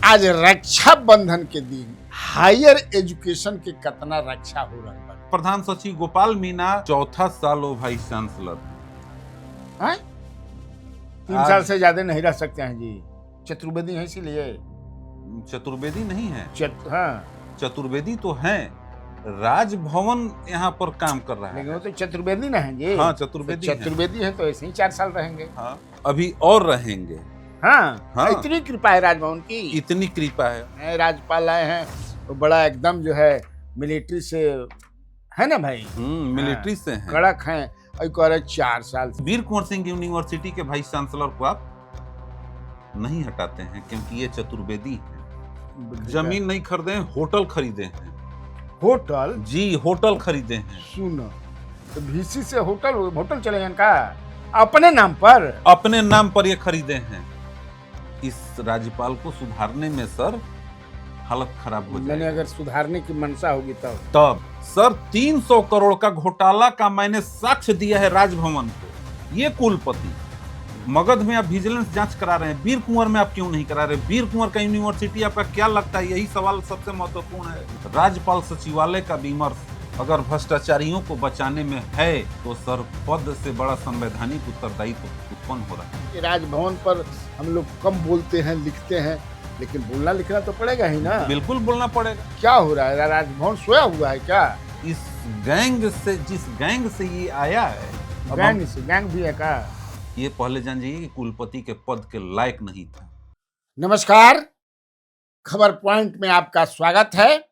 आज रक्षा बंधन के दिन हायर एजुकेशन के कतना रक्षा हो रहा है। प्रधान सचिव गोपाल मीना चौथा साल हो वाइस चांसलर। 3 साल से ज्यादा नहीं रह सकते हैं जी। चतुर्वेदी है इसीलिए। चतुर्वेदी नहीं है। हाँ चतुर्वेदी तो है, राजभवन यहाँ पर काम कर रहा है। लेकिन वो तो चतुर्वेदी ना है जी। हाँ चतुर्वेदी तो चतुर्वेदी है तो ऐसे ही 4 साल रहेंगे। हाँ अभी और रहेंगे। हाँ इतनी कृपा है राजभवन की, इतनी कृपा है। राज्यपाल आए हैं तो बड़ा एकदम जो है मिलिट्री से है ना भाई। मिलिट्री से हैं, कड़क हैं और कह रहे 4 साल से। वीर कुंवर सिंह यूनिवर्सिटी के वाइस चांसलर को आप नहीं हटाते हैं क्योंकि ये चतुर्वेदी है। जमीन नहीं खरीदे हैं, होटल खरीदे हैं। होटल जी होटल खरीदे हैं। सुनो तो VC से होटल चले इनका अपने नाम पर ये खरीदे हैं। इस राज्यपाल को सुधारने में सर हालत खराब हो मैंने अगर सुधारने की मंशा होगी तब सर 300 करोड़ का घोटाला का मैंने साक्ष्य दिया है राजभवन को। ये कुलपति मगध में आप विजिलेंस जांच करा रहे हैं, वीर कुंवर में आप क्यों नहीं करा रहे? वीर कुंवर का यूनिवर्सिटी आपका क्या लगता है? यही सवाल सबसे महत्वपूर्ण है। राज्यपाल सचिवालय का विमर्श अगर भ्रष्टाचारियों को बचाने में है तो सर पद से बड़ा संवैधानिक उत्तरदायित्व उत्पन्न हो रहा है। राजभवन पर हम लोग कम बोलते हैं, लिखते हैं, लेकिन बोलना लिखना तो पड़ेगा ही ना। बिल्कुल बोलना पड़ेगा। क्या हो रहा है? राजभवन सोया हुआ है क्या? इस गैंग से, जिस गैंग से ये आया है, गैंग भी है क्या? ये पहले जान जाइए कि कुलपति के पद के लायक नहीं था। नमस्कार, खबर पॉइंट में आपका स्वागत है।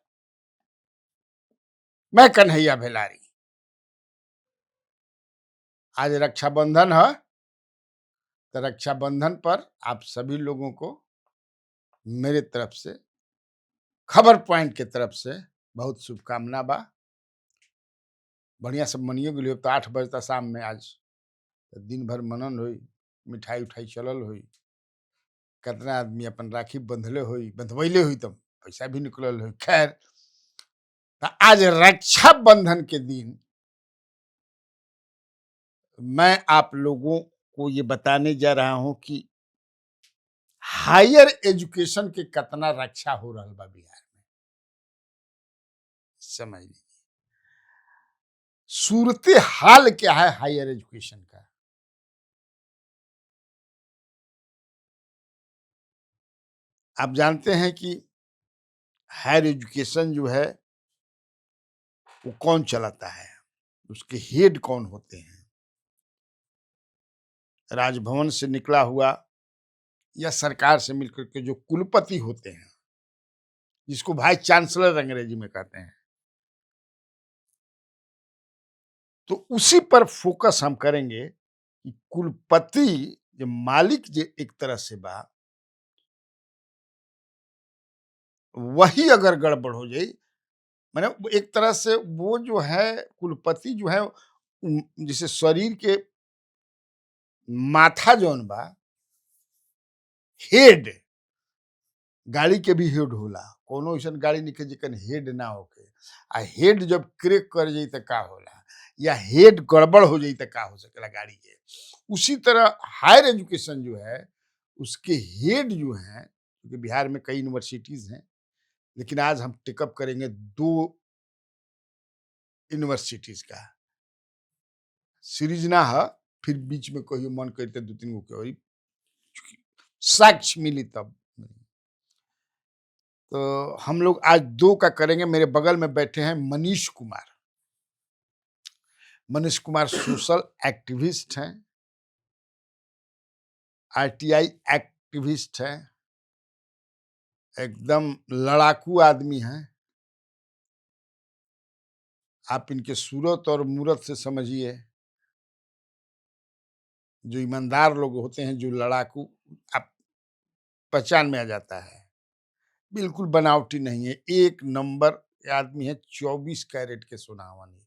मैं कन्हैया भेलारी। आज रक्षाबंधन है तो रक्षाबंधन पर आप सभी लोगों को मेरे तरफ से, खबर पॉइंट के तरफ से बहुत शुभकामना बा। बढ़िया से मनियो गेलियो तो 8 बजे तक शाम में आज तो दिन भर मनन हुई, मिठाई उठाई चलल हुई, कितना आदमी अपन राखी बंधले हुई, बंधवैले हुई तो पैसा भी निकलल हुई। खैर तो आज रक्षा बंधन के दिन मैं आप लोगों को ये बताने जा रहा हूं कि हायर एजुकेशन के कितना रक्षा हो रहा बा बिहार में। समझ लीजिए सूरत हाल क्या है हायर एजुकेशन का। आप जानते हैं कि हायर एजुकेशन जो है वो कौन चलाता है, उसके हेड कौन होते हैं? राजभवन से निकला हुआ या सरकार से मिलकर के जो कुलपति होते हैं, जिसको वाइस चांसलर अंग्रेजी में कहते हैं, तो उसी पर फोकस हम करेंगे कि कुलपति जो मालिक जो एक तरह से बा, वही अगर गड़बड़ हो जाए, माने एक तरह से वो जो है कुलपति जो है जैसे शरीर के माथा जौन बा, हेड, गाड़ी के भी हेड होला। कोनो ऐसा गाड़ी निके जिकन हेड ना होके, आ हेड जब क्रेक कर जाई त का होला, या हेड गड़बड़ हो जाई त का हो सकेला गाड़ी के। उसी तरह हायर एजुकेशन जो है उसके हेड जो हैं, क्योंकि बिहार में कई यूनिवर्सिटीज हैं, लेकिन आज हम टेकअप करेंगे 2 यूनिवर्सिटीज का। सीरीज ना है, फिर बीच में कहियो मन करते 2-3 गो के और साक्ष्य मिली तब। तो हम लोग आज 2 का करेंगे। मेरे बगल में बैठे हैं मनीष कुमार। मनीष कुमार सोशल एक्टिविस्ट हैं, RTI एक्टिविस्ट हैं, एकदम लड़ाकू आदमी हैं। आप इनके सूरत और मूरत से समझिए, जो ईमानदार लोग होते हैं, जो लड़ाकू, आप पहचान में आ जाता है। बिल्कुल बनावटी नहीं है, एक नंबर आदमी है। 24 कैरेट के सोनावनी,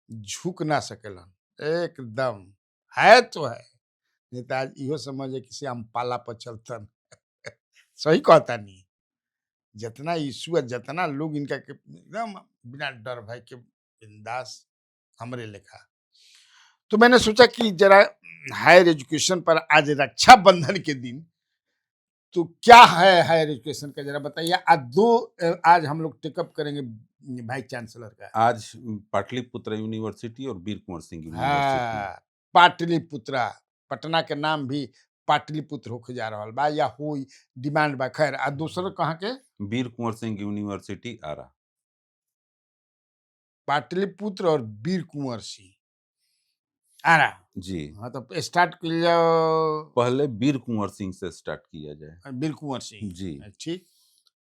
झुक ना सकेलन, एकदम है तो है। नहीं तो आज इहो समझे किसी अम्पाला पर चलतन। सही कहता नहीं। जितना इशू है, जितना लोग इनका के एकदम बिना डर भय के बिंदास हमरे लेखा। तो मैंने सोचा कि जरा हायर एजुकेशन पर आज रक्षा बंधन के दिन तो क्या है हायर एजुकेशन का, जरा बताइए। आज हम लोग टेकअप करेंगे वाइस चांसलर का। आज पाटलिपुत्र यूनिवर्सिटी और वीर कुंवर सिंह यूनिवर्सिटी। हाँ, पाटलिपुत्रा, पटना के नाम भी पाटलिपुत्र होके जा रहल बा या होई, डिमांड बा। खैर, आ दूसर कहाँ के? वीर कुंवर सिंह यूनिवर्सिटी आरा। पाटलिपुत्र और वीर कुंवर सिंह आरा। जी, हाँ, तो स्टार्ट कीजिए पहले वीर कुंवर सिंह से स्टार्ट किया जाए। वीर कुंवर सिंह। जी ठीक।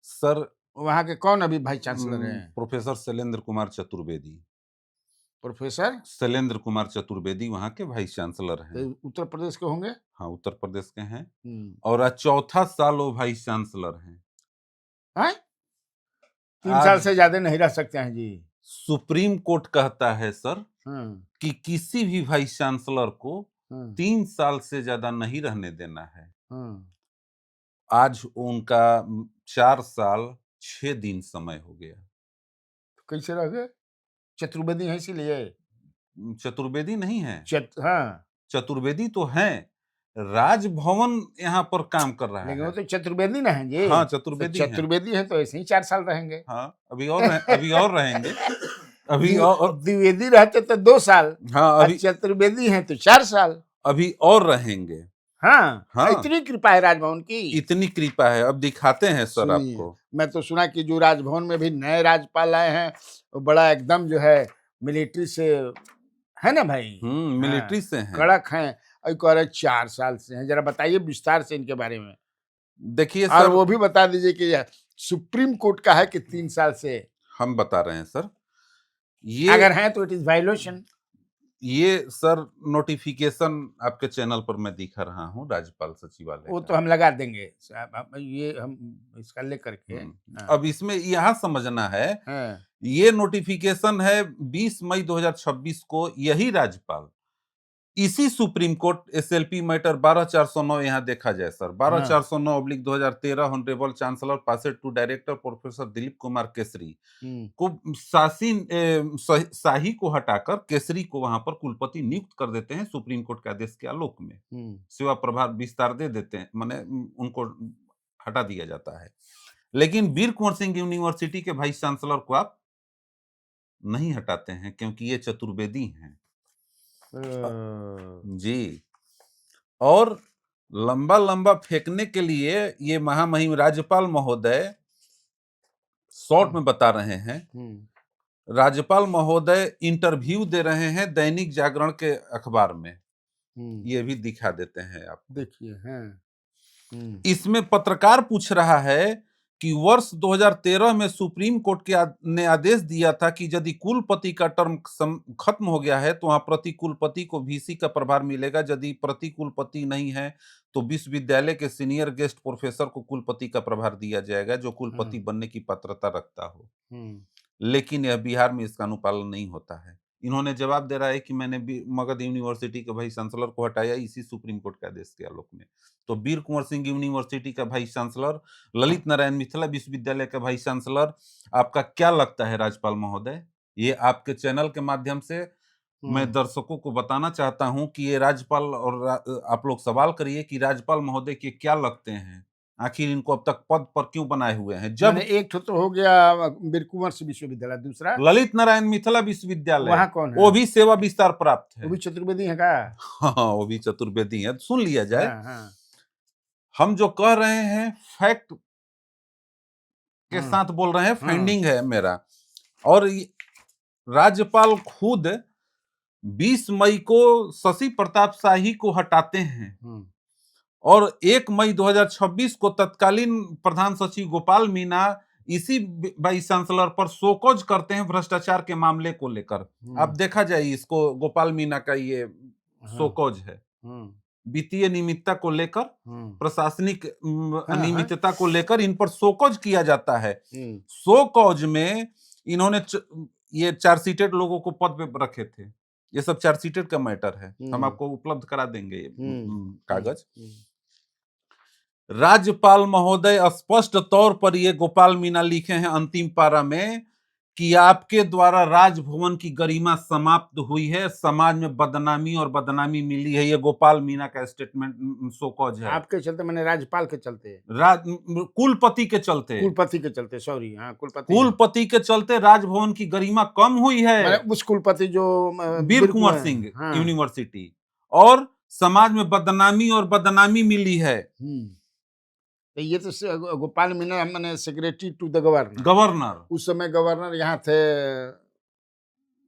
सर, वहाँ के कौन अभी वाइस चांसलर हैं? प्रोफेसर शैलेंद्र कुमार चतुर्वेदी। प्रोफेसर? शैलेंद्र कुमार चतुर्वेदी वहाँ के वाइस चांसलर हैं। तो उत्तर प्रदेश के होंगे। हाँ, उत्तर प्रदेश के हैं। हम्म। और आज चौथा साल वो वाइस चांसलर हैं। हैं? 3 साल आज से ज्यादा नहीं रह सकते हैं जी। सुप्रीम कोर्ट कहता है सर हम्म। कि किसी भी वाइस चांसलर को हम्म। 3 साल से ज्यादा नहीं रहने देना है। हम्म। आज उनका 4 साल 6 दिन समय हो गया। तो कैसे रह गए? चतुर्वेदी है इसीलिए। चतुर्वेदी नहीं है, हाँ, चतुर्वेदी तो हैं, राजभवन यहाँ पर काम कर रहा लेकिन वो है। तो चतुर्वेदी ना है जी। हाँ, तो चतुर्वेदी हैं। चतुर्वेदी है तो ऐसे ही 4 साल रहेंगे। हाँ, अभी और रहेंगे। अभी और द्विवेदी रहते तो 2 साल। हाँ, और अभी चतुर्वेदी है तो 4 साल। अभी और रहेंगे। हाँ, हाँ, इतनी कृपा है राजभवन की। इतनी कृपा है। अब दिखाते हैं सर सुनिए, आपको। मैं तो सुना कि जो राजभवन में भी नए राज्यपाल आए हैं, वो बड़ा एकदम जो है मिलिट्री से है ना भाई। हाँ, मिलिट्री से हैं। कड़क हैं। और कह रहे 4 साल से हैं। जरा बताइए विस्तार से इनके बारे में। देखिए और सर, वो भी बता दीजिए कि यह सुप्रीम कोर्ट का है कि 3 साल से हम बता रहे हैं सर, ये अगर है तो इट इज वायलेशन। ये सर नोटिफिकेशन आपके चैनल पर मैं दिखा रहा हूँ राज्यपाल सचिवालय वो का। तो हम लगा देंगे ये हम इसका लेकर के। हाँ, अब इसमें यहाँ समझना है, हाँ, ये नोटिफिकेशन है 20 मई 2026 को। यही राज्यपाल इसी सुप्रीम कोर्ट एसएलपी मैटर 12409 यहाँ देखा जाए सर, हाँ, 12409/2013 honourable chancellor passed to director professor Dilip Kumar Kesari hmm, को शाही को हटाकर केसरी को वहां पर कुलपति नियुक्त कर देते हैं सुप्रीम कोर्ट के आदेश के आलोक में। सेवा प्रभार विस्तार दे देते हैं, माने उनको हटा दिया जाता है। लेकिन वीर कुंवर सिंह यूनिवर्सिटी के वाइस चांसलर को आप नहीं हटाते हैं क्योंकि ये चतुर्वेदी हैं। जी, और लंबा लंबा फेंकने के लिए ये महामहिम राज्यपाल महोदय शॉर्ट में बता रहे हैं। राज्यपाल महोदय इंटरव्यू दे रहे हैं दैनिक जागरण के अखबार में। ये भी दिखा देते हैं आप देखिए। हाँ, इसमें पत्रकार पूछ रहा है कि वर्ष 2013 में सुप्रीम कोर्ट ने आदेश दिया था कि यदि कुलपति का टर्म खत्म हो गया है तो वहां प्रति कुलपति को वीसी का प्रभार मिलेगा। यदि प्रति कुलपति नहीं है तो विश्वविद्यालय के सीनियर गेस्ट प्रोफेसर को कुलपति का प्रभार दिया जाएगा जो कुलपति बनने की पात्रता रखता हो। लेकिन यह बिहार में इसका अनुपालन नहीं होता है। इन्होंने जवाब दे रहा है कि मैंने मगध यूनिवर्सिटी के वाइस चांसलर को हटाया इसी सुप्रीम कोर्ट के आदेश के आलोक में। तो वीर कुंवर सिंह यूनिवर्सिटी का वाइस चांसलर, ललित नारायण मिथिला विश्वविद्यालय का वाइस चांसलर, आपका क्या लगता है राज्यपाल महोदय? ये आपके चैनल के माध्यम से मैं दर्शकों को बताना चाहता हूं कि ये राज्यपाल, और आप लोग सवाल करिए कि राज्यपाल महोदय के क्या लगते हैं, आखिर इनको अब तक पद पर क्यों बनाए हुए हैं। जब एक तो हो गया वीर कुंवर सिंह विश्वविद्यालय, दूसरा ललित नारायण मिथिला विश्वविद्यालय, वहाँ कौन है? वो भी सेवा विस्तार प्राप्त है। वो भी चतुर्वेदी है का? हाँ, वो भी चतुर्वेदी है। सुन लिया जाए। हाँ, हाँ, हम जो कह रहे हैं फैक्ट के साथ बोल रहे हैं, फाइंडिंग है मेरा। और राज्यपाल खुद 20 मई को शशि प्रताप शाही को हटाते हैं और 1 मई 2026 को तत्कालीन प्रधान सचिव गोपाल मीना इसी वाइस चांसलर पर शोकॉज करते हैं भ्रष्टाचार के मामले को लेकर। अब देखा जाए इसको, गोपाल मीना का ये शोकॉज है वित्तीय नियमितता को लेकर, प्रशासनिक अनियमितता को लेकर इन पर शोकॉज किया जाता है। शोकॉज में इन्होंने ये चार्जशीटेड लोगों को पद पे रखे थे। ये सब चार्जशीटेड का मैटर है, हम आपको उपलब्ध करा देंगे ये कागज। राज्यपाल महोदय स्पष्ट तौर पर ये गोपाल मीना लिखे हैं अंतिम पारा में कि आपके द्वारा राजभवन की गरिमा समाप्त हुई है, समाज में बदनामी और बदनामी मिली है। ये गोपाल मीणा का स्टेटमेंट शोकॉज है। आपके चलते, मैंने राज्यपाल के चलते, कुलपति के चलते, कुलपति के चलते, सॉरी, हाँ कुलपति, कुलपति के चलते राजभवन की गरिमा कम हुई मैंने है। उस कुलपति जो वीर वीर कुंवर कुंवर, सिंह हाँ, यूनिवर्सिटी, और समाज में बदनामी और बदनामी मिली है। तो ये तो गोपाल मीणा, मैंने secretary to the governor, governor उस समय गवर्नर यहाँ थे,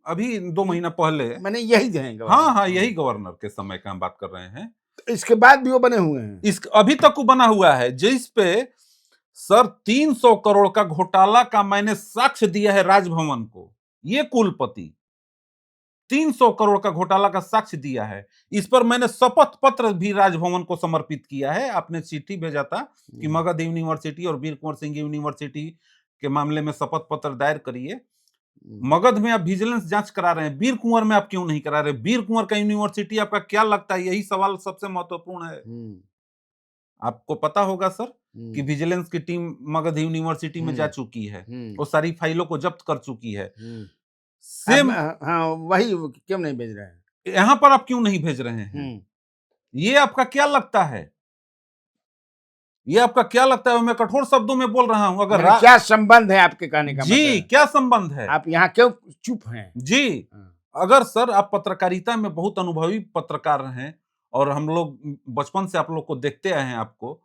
अभी 2 महीना पहले, मैंने यही थे गवर्नर। हाँ हाँ, यही गवर्नर के समय का हम बात कर रहे हैं। इसके बाद भी वो बने हुए हैं, इस अभी तक वो बना हुआ है, जिस पे सर 300 करोड़ का घोटाला का मैंने साक्ष्य दिया है राजभवन को। ये कुलपति 300 करोड़ का घोटाला का साक्ष्य दिया है। इस पर मैंने शपथ पत्र भी राजभवन को समर्पित किया है। आपने चिट्ठी भेजा था कि मगध यूनिवर्सिटी और वीर कुंवर सिंह यूनिवर्सिटी के मामले में शपथ पत्र दायर करिए। मगध में आप विजिलेंस जांच करा रहे हैं, वीर कुंवर में आप क्यों नहीं करा रहे? वीर कुंवर का यूनिवर्सिटी आपका क्या लगता है? यही सवाल सबसे महत्वपूर्ण है। आपको पता होगा सर कि विजिलेंस की टीम मगध यूनिवर्सिटी में जा चुकी है, वो सारी फाइलों को जब्त कर चुकी है। सेम, हाँ, वही क्यों नहीं भेज रहे हैं? यहां पर आप क्यों नहीं भेज रहे हैं? ये आपका क्या लगता है? ये आपका क्या लगता है? मैं कठोर शब्दों में बोल रहा हूं। अगर क्या संबंध है आपके कहने का? जी, मतलब क्या संबंध है? आप यहाँ क्यों चुप हैं? जी, अगर सर आप पत्रकारिता में बहुत अनुभवी पत्रकार हैं और हम लोग बचपन से आप लोग को देखते आए हैं आपको,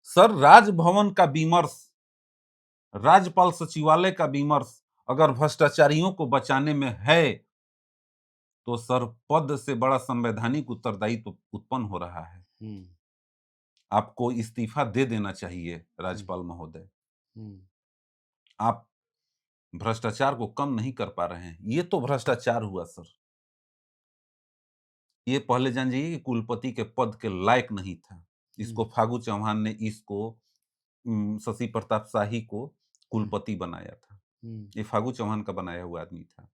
सर राजभवन का विमर्श, राज्यपाल सचिवालय का विमर्श अगर भ्रष्टाचारियों को बचाने में है, तो सर पद से बड़ा संवैधानिक उत्तरदायित्व उत्पन्न हो रहा है। आपको इस्तीफा दे देना चाहिए राज्यपाल महोदय। आप भ्रष्टाचार को कम नहीं कर पा रहे हैं। ये तो भ्रष्टाचार हुआ सर। ये पहले जान जाइए कि कुलपति के पद के लायक नहीं था। इसको फागू चौहान ने इसको शशि प्रताप शाही को कुलपति बनाया था। ये फागू चौहान का बनाया हुआ आदमी था।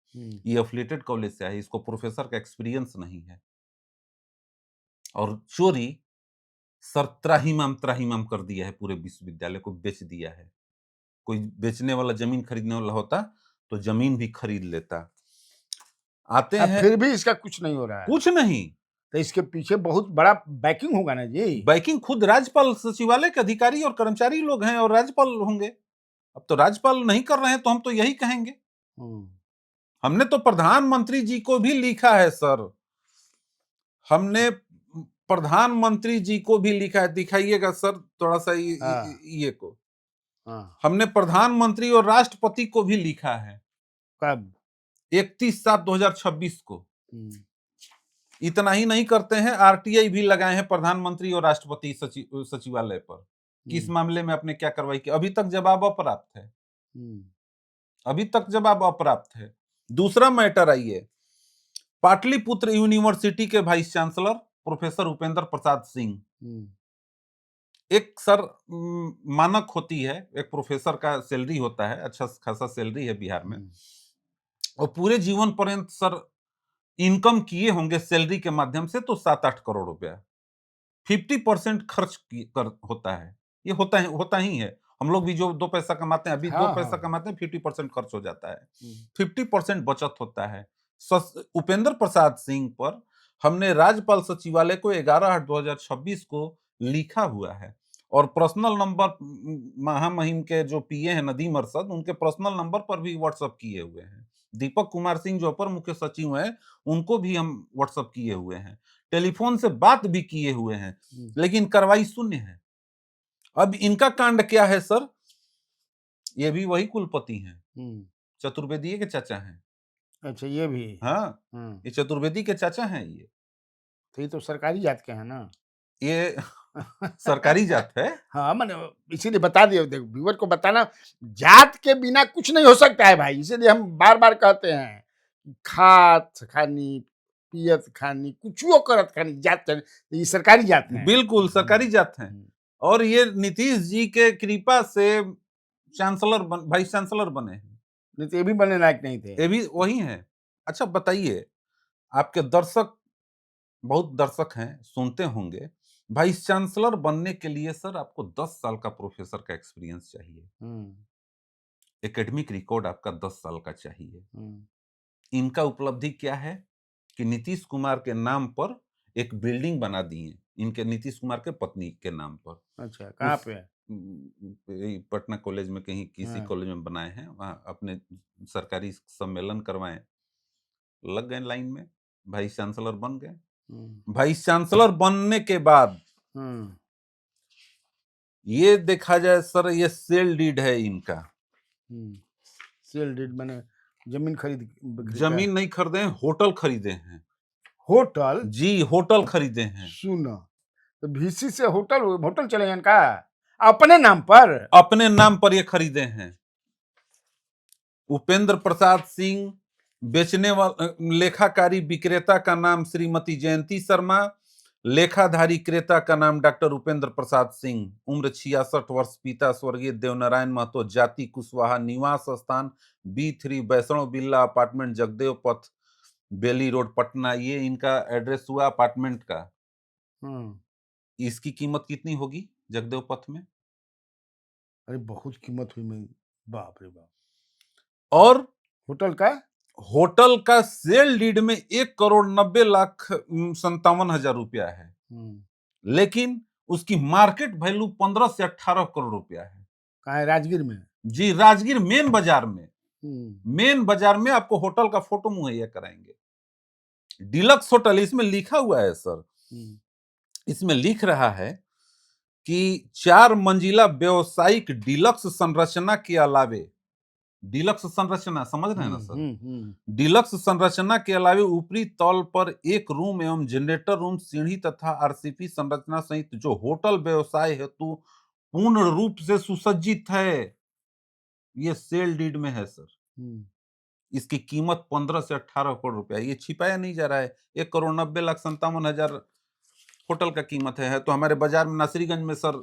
ये एफिलिएटेड कॉलेज से है, इसको प्रोफेसर का एक्सपीरियंस नहीं है। और चोरी सर त्राहिमाम त्राहिमाम कर दिया है, पूरे विश्वविद्यालय को बेच दिया है। कोई बेचने वाला, जमीन खरीदने वाला होता तो जमीन भी खरीद लेता। आते हैं, फिर भी इसका कुछ नहीं हो रहा है। कुछ नहीं। तो इसके पीछे बहुत बड़ा बैकिंग होगा ना जी। बैकिंग खुद राज्यपाल सचिवालय के अधिकारी और कर्मचारी लोग हैं और राज्यपाल होंगे। अब तो राज्यपाल नहीं कर रहे हैं तो हम तो यही कहेंगे। हमने तो प्रधानमंत्री जी को भी लिखा है सर, हमने प्रधानमंत्री जी को भी लिखा है। दिखाइएगा सर थोड़ा सा ये को। हमने प्रधानमंत्री और राष्ट्रपति को भी लिखा है। कब? 31/7/2026 को। इतना ही नहीं करते हैं, आरटीआई भी लगाए हैं प्रधानमंत्री और राष्ट्रपति सचिवालय पर। किस मामले में आपने क्या कार्रवाई की? अभी तक जवाब अप्राप्त है। अभी तक जवाब अप्राप्त है। दूसरा मैटर आइए, पाटलिपुत्र यूनिवर्सिटी के vice chancellor professor Upendra Prasad Singh. एक सर मानक होती है, एक प्रोफेसर का सैलरी होता है, अच्छा खासा सैलरी है बिहार में, और पूरे जीवन पर्यंत सर इनकम किए होंगे सैलरी के माध्यम से तो 7-8 करोड़ रुपया। 50% खर्च होता है। ये होता ही है। हम लोग भी जो 2 पैसा कमाते हैं, अभी 2 पैसा कमाते हैं, 50% खर्च हो जाता है, 50% बचत होता है। उपेंद्र प्रसाद सिंह पर हमने राज्यपाल सचिवालय को 11/8/2026 को लिखा हुआ है, और पर्सनल नंबर महामहिम के जो पीए हैं नदीम अरशद, उनके पर्सनल नंबर पर भी व्हाट्सएप किए हुए हैं। दीपक कुमार सिंह जो अपर मुख्य सचिव हैं, उनको भी हम व्हाट्सएप किए हुए हैं, टेलीफोन से बात भी किए हुए हैं, लेकिन कार्रवाई शून्य है। अब इनका कांड क्या है सर? ये भी वही कुलपति हैं, चतुर्वेदी के चाचा हैं। अच्छा, ये भी? हाँ, ये चतुर्वेदी के चाचा हैं। ये तो सरकारी जात के हैं ना? ये सरकारी जात है। हाँ, मैंने इसीलिए बता दिया, देखो व्यूअर को बताना, जात के बिना कुछ नहीं हो सकता है भाई। इसीलिए हम बार बार कहते हैं, खात खानी, पियत खानी, कुछ करत खानी, जात ये सरकारी जात है। बिल्कुल सरकारी जात हैं, और ये नीतीश जी के कृपा से वाइस चांसलर बने हैं। नहीं तो ये भी बनने लायक नहीं थे। ये भी वही हैं। अच्छा बताइए, आपके दर्शक, बहुत दर्शक हैं, सुनते होंगे, वाइस चांसलर बनने के लिए सर आपको 10 साल का प्रोफेसर का एक्सपीरियंस चाहिए। एकेडमिक रिकॉर्ड आपका 10 साल का चाहिए। हम्म, इनका उपलब्धि क्या है कि नीतीश कुमार के नाम पर एक बिल्डिंग बना दी है, इनके नीतीश कुमार के पत्नी के नाम पर। अच्छा कहाँ उस पे? यही पटना कॉलेज में कहीं किसी हाँ। कॉलेज में बनाए हैं, वहां अपने सरकारी सम्मेलन करवाए, लग गए लाइन में, वाइस चांसलर बन गए। हम्म, वाइस चांसलर बनने के बाद हम्म, ये देखा जाए सर, ये सेल डीड है इनका। हम्म। सेल डीड मैंने जमीन खरीद बिक्री का? जमीन नहीं खरीदे हैं, होटल खरीदे हैं। होटल? जी, होटल खरीदे हैं सुना, तो VC से होटल होटल चलेगा इनका अपने नाम पर? अपने नाम पर, ये खरीदे हैं। उपेंद्र प्रसाद सिंह, बेचने वाला लेखाकारी विक्रेता का नाम श्रीमती जयंती शर्मा, लेखाधारी क्रेता का नाम डॉक्टर उपेंद्र प्रसाद सिंह, उम्र 66 वर्ष, पिता स्वर्गीय देवनारायण महतो, जाति कुशवाहा, निवास स्थान B3 वैष्णव बिल्ला अपार्टमेंट, जगदेव पथ, बेली रोड, पटना। ये इनका एड्रेस हुआ अपार्टमेंट का। हम्म। इसकी कीमत कितनी होगी जगदेव पथ में? अरे बहुत कीमत हुई, मैं बाप रे बाप। और होटल का? होटल का सेल डीड में 1,90,57,000 रुपया है, हम्म। लेकिन उसकी मार्केट वैल्यू 15 से 18 करोड़ रुपया है। कहाँ है? राजगीर में? जी, राजगीर मेन बाजार में। हम्म, मेन बाजार में आपको होटल का फोटो मुहैया कराएंगे। डिलक्स होटल इसमें लिखा हुआ है सर, हम्म, इसमें लिख रहा है कि 4 मंजिला व्यवसायिक डिलक्स संरचना के अलावे, डिलक्स संरचना समझ रहे हैं ना सर, डिलक्स संरचना के अलावे ऊपरी तल पर एक रूम एवं जनरेटर रूम, सीढ़ी तथा आरसीपी संरचना सहित जो होटल व्यवसाय हेतु पूर्ण रूप से सुसज्जित है, ये सेल डीड में है सर। हम्म। इसकी कीमत 15 से 18 करोड़ रुपया, ये छिपाया नहीं जा रहा है। 1,90,57,000 होटल का कीमत है। तो हमारे बाजार में नासरीगंज में सर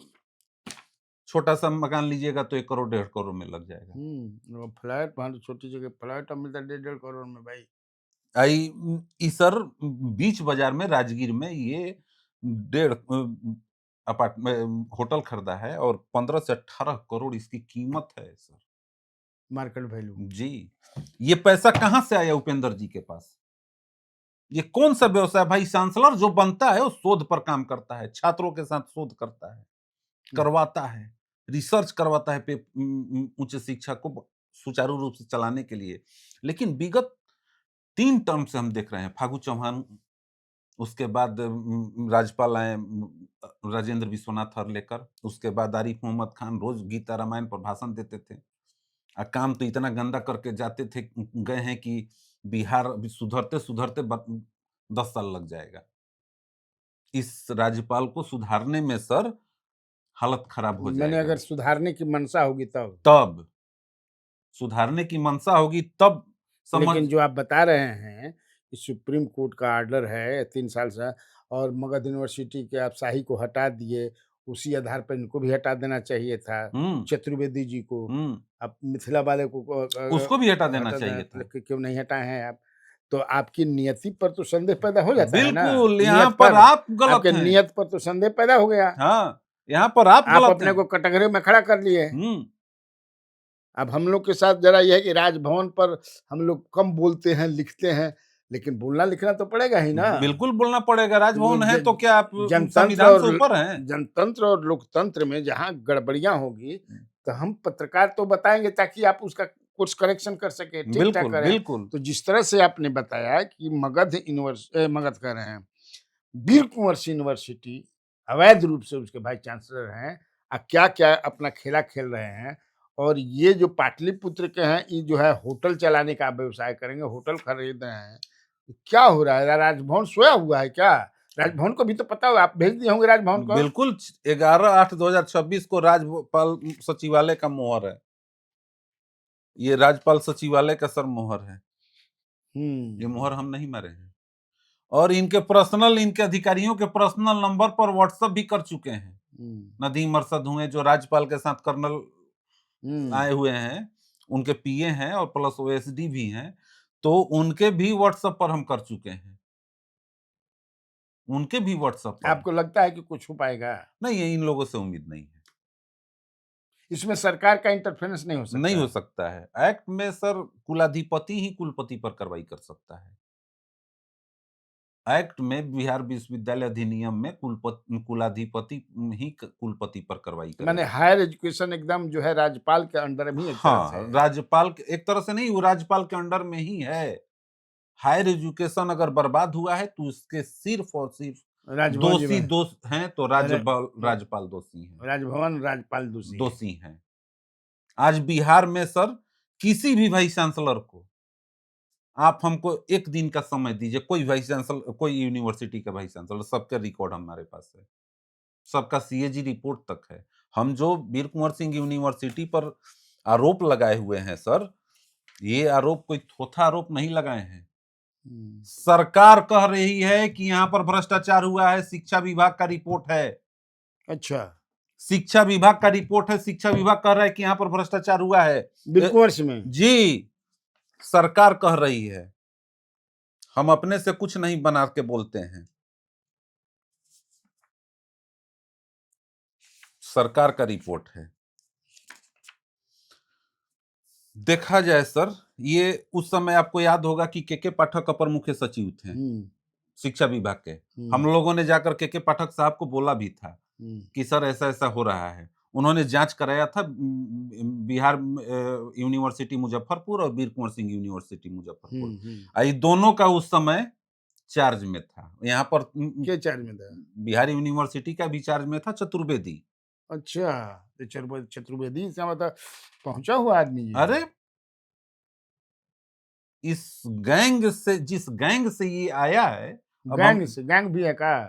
छोटा सा मकान लीजिएगा तो 1 करोड़ 1.5 करोड़ में लग जाएगा। फ्लैट वहां तो छोटी जगह फ्लैट अब मिलता है 1.5 करोड़ में भाई। आई ई सर, बीच बाजार में राजगीर में ये 1.5 होटल खरीदा है और 15 से 18 करोड़ इसकी कीमत है सर। Market value. जी, ये पैसा कहां से आया उपेंद्र जी के पास? ये कौन सा व्यवसाय? भाई चांसलर जो बनता है वो शोध पर काम करता है, छात्रों के साथ शोध करता है, करवाता है, रिसर्च करवाता है उच्च शिक्षा को सुचारू रूप से चलाने के लिए। लेकिन विगत 3 टर्म से हम देख रहे हैं, फागू चौहान, उसके बाद राज्यपाल आए राजेंद्र विश्वनाथ हर्लेकर, उसके बाद आरिफ मोहम्मद खान रोज गीता रामायण पर भाषण देते थे। काम तो इतना गंदा करके जाते थे, गए हैं कि बिहार अभी सुधरते सुधरते 10 साल लग जाएगा। इस राज्यपाल को सुधारने में सर हालत खराब हो मैंने जाएगा। अगर सुधारने की मंशा होगी तब। तब सुधारने की मंशा होगी तब समझ। लेकिन जो आप बता रहे हैं कि सुप्रीम कोर्ट का ऑर्डर है 3 साल से, और मगध यूनिवर्सिटी के आप शाही को हटा दिए, उसी आधार पर इनको भी हटा देना चाहिए था, हम्म चतुर्वेदी जी को। हम्म आप मिथिला वाले को उसको भी हटा देना हटा देना, चाहिए था। क्यों नहीं हटाए हैं आप? तो आपकी नियति पर तो संदेह पैदा हो जाता है ना। बिल्कुल, यहाँ नियत पर पर, आप गलत आपके हैं। नियत पर तो संदेह पैदा हो गया। हाँ, यहाँ पर आप आप गलत अपने हैं। को कटघरे में खड़ा कर लिए। हम्म अब हम लोग के साथ जरा यह है कि राजभवन पर हम लोग कम बोलते हैं, लिखते हैं, लेकिन बोलना लिखना तो पड़ेगा ही ना। बिल्कुल बोलना पड़ेगा, वो राजभवन है तो क्या आप जनतंत्र संविधान और से ऊपर हैं? जनतंत्र और लोकतंत्र में जहाँ गड़बड़ियां होगी तो हम पत्रकार तो बताएंगे ताकि आप उसका कुछ करेक्शन कर सके, ठीक ठाक बिल्कुल करें। बिल्कुल। तो जिस तरह से आपने बताया कि मगध कह रहे हैं, वीर कुंवर यूनिवर्सिटी अवैध रूप से उसके भाई चांसलर हैं, क्या क्या अपना खेला खेल रहे हैं। और ये जो पाटलिपुत्र के हैं, ये जो है होटल चलाने का व्यवसाय करेंगे, होटल खरीद रहे हैं। क्या हो रहा है? राजभवन सोया हुआ है क्या? राजभवन को भी तो पता होगा, आप भेज दिए होंगे राजभवन को। बिल्कुल 11/8/2026 को राज्यपाल सचिवालय का मोहर है। ये राज्यपाल सचिवालय का सर मोहर है, ये मोहर हम नहीं मारे हैं। और इनके अधिकारियों के पर्सनल नंबर पर व्हाट्सएप भी कर चुके हैं। नदीम अरशद हुए जो राज्यपाल के साथ कर्नल आए हुए हैं, उनके पीए हैं और प्लस ओएसडी भी हैं, तो उनके भी व्हाट्सएप पर हम कर चुके हैं, उनके भी व्हाट्सएप पर। आपको लगता है कि कुछ हो पाएगा? नहीं, इन लोगों से उम्मीद नहीं है। इसमें सरकार का इंटरफेरेंस नहीं हो सकता नहीं हो है। सकता है। एक्ट में सर कुलाधिपति ही कुलपति पर कार्रवाई कर सकता है। एक्ट में बिहार विश्वविद्यालय अधिनियम में कुलाधिपति ही कुलपति पर कार्रवाई माने करेगा। हायर एजुकेशन एकदम जो है राज्यपाल के अंडर में ही एक तरह से हाँ, है। राज्यपाल के एक तरह से नहीं, वो राज्यपाल के अंडर में ही है। हायर एजुकेशन अगर बर्बाद हुआ है तो उसके सिर्फ और सिर्फ राजभवन जी दोषी में दोष हैं तो र- राज्यपाल दोषी हैं, राजभवन राज्यपाल दोषी है। दोषी हैं। आज बिहार में सर किसी भी वाइस चांसलर को आप हमको 1 दिन का समय दीजिए, कोई वाइस चांसलर, कोई यूनिवर्सिटी का वाइस चांसलर, सबका रिकॉर्ड हमारे पास है। सबका सीएजी रिपोर्ट तक है। हम जो वीर कुंवर सिंह यूनिवर्सिटी पर आरोप लगाए हुए हैं सर, ये आरोप कोई थोथा आरोप नहीं लगाए हैं। हम्म, सरकार कह रही है कि यहाँ पर भ्रष्टाचार हुआ है, शिक्षा विभाग का रिपोर्ट है। अच्छा, शिक्षा विभाग का रिपोर्ट है, शिक्षा विभाग कह रहा है कि यहाँ पर भ्रष्टाचार हुआ है। बिल्कुल में जी, सरकार कह रही है। हम अपने से कुछ नहीं बना के बोलते हैं। सरकार का रिपोर्ट है। देखा जाए सर, ये उस समय आपको याद होगा कि के पाठक अपर मुख्य सचिव थे हम्म, शिक्षा विभाग के। हम्म, हम लोगों ने जाकर के पाठक साहब को बोला भी था हम्म, कि सर ऐसा ऐसा हो रहा है। उन्होंने जांच कराया था बिहार यूनिवर्सिटी मुजफ्फरपुर और वीर कुंवर सिंह यूनिवर्सिटी मुजफ्फरपुर। ये दोनों का उस समय चार्ज में था। यहाँ पर के चार्ज में था? बिहार यूनिवर्सिटी का भी चार्ज में था चतुर्वेदी। अच्छा, तो चतुर्वेदी से मतलब पहुंचा हुआ आदमी ये अरे, है। इस गैंग से, जिस गैंग से ये आया है, अब हम गैंग भी है का?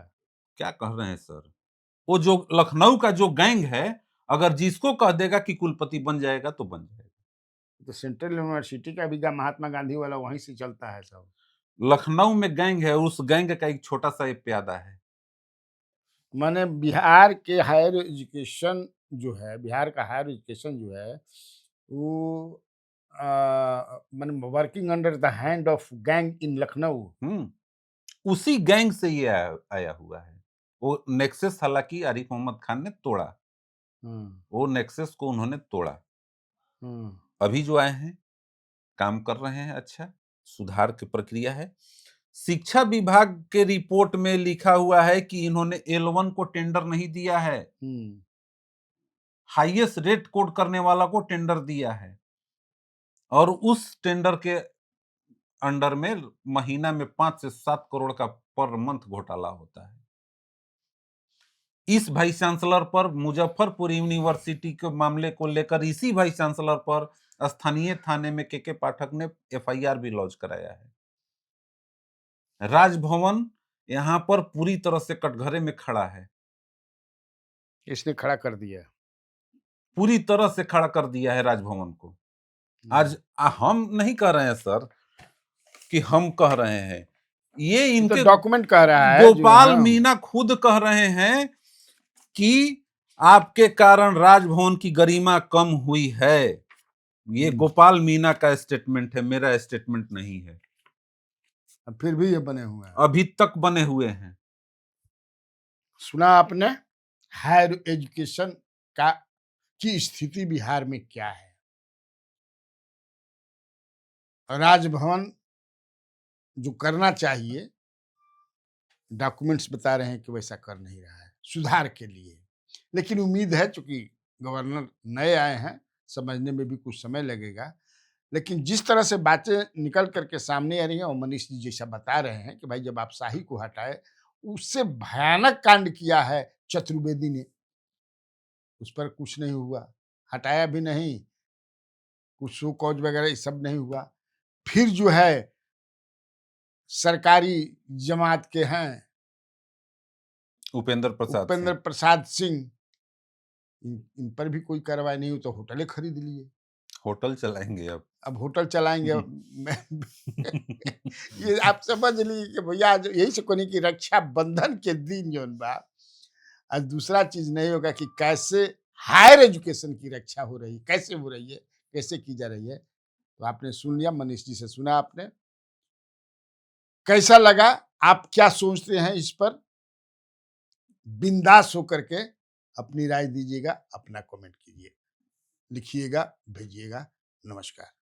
क्या कह रहे हैं सर? वो जो लखनऊ का जो गैंग है, अगर जिसको कह देगा कि कुलपति बन जाएगा तो बन जाएगा। तो सेंट्रल यूनिवर्सिटी का भी महात्मा गांधी वाला वहीं से चलता है सब। लखनऊ में गैंग है, उस गैंग का एक छोटा सा एक प्यादा है। माने बिहार के हायर एजुकेशन जो है, बिहार का हायर एजुकेशन जो है वो माने working under the hand of gang in Lucknow. उसी गैंग से ये आया हुआ है। वो नेक्सस हालांकि आरिफ मोहम्मद खान ने तोड़ा। हम्म, वो नेक्सस को उन्होंने तोड़ा। हम्म, अभी जो आए हैं, काम कर रहे हैं अच्छा, सुधार की प्रक्रिया है। शिक्षा विभाग के रिपोर्ट में लिखा हुआ है कि इन्होंने L1 को टेंडर नहीं दिया है, हम्म, हाईएस्ट रेट कोट करने वाला को टेंडर दिया है, और उस टेंडर के अंडर में महीना में 5 से 7 करोड़ का पर मंथ घोटाला होता है। इस वाइस चांसलर पर, मुजफ्फरपुर यूनिवर्सिटी के मामले को लेकर इसी वाइस चांसलर पर स्थानीय थाने में के पाठक ने एफआईआर भी लॉन्च कराया है। राजभवन यहां पर पूरी तरह से कटघरे में खड़ा है। इसने खड़ा कर दिया। पूरी तरह से खड़ा कर दिया है राजभवन को। आज हम नहीं कह रहे हैं सर कि हम कह रहे हैं, ये तो इनके डॉक्यूमेंट कह रहा है जो गोपाल हाँ। मीना खुद कह रहे हैं कि आपके कारण राजभवन की गरिमा कम हुई है। ये गोपाल मीना का स्टेटमेंट है, मेरा स्टेटमेंट नहीं है। फिर भी ये बने हुए हैं। अभी तक बने हुए हैं। सुना आपने हायर एजुकेशन का की स्थिति बिहार में क्या है? राजभवन जो करना चाहिए, डॉक्यूमेंट्स बता रहे हैं कि वैसा कर नहीं रहा है सुधार के लिए। लेकिन उम्मीद है, चूंकि गवर्नर नए आए हैं, समझने में भी कुछ समय लगेगा। लेकिन जिस तरह से बातें निकल करके सामने आ रही हैं और मनीष जी जैसा बता रहे हैं कि भाई जब आप शाही को हटाए, उससे भयानक कांड किया है चतुर्वेदी ने, उस पर कुछ नहीं हुआ, हटाया भी नहीं, कुछ शो कॉज वगैरह ये सब नहीं हुआ। फिर जो है सरकारी जमात के हैं उपेंद्र प्रसाद उपेंद्र सिंह प्रसाद सिंह, इन पर भी कोई कार्रवाई नहीं हुई, तो होटलें खरीद लिए, होटल चलाएंगे अब। अब होटल चलाएंगे। ये आप समझ लीजिए कि भैया आज यही से कोनी की रक्षा बंधन के दिन जो बा, आज दूसरा चीज नहीं होगा कि कैसे हायर एजुकेशन की रक्षा हो रही, कैसे हो रही है, कैसे की जा रही है। तो आपने सुन लिया, मनीष जी से सुना आपने, कैसा लगा, आप क्या सोचते हैं इस पर? बिंदास होकर के अपनी राय दीजिएगा, अपना कमेंट कीजिए। लिखिएगा, भेजिएगा। नमस्कार।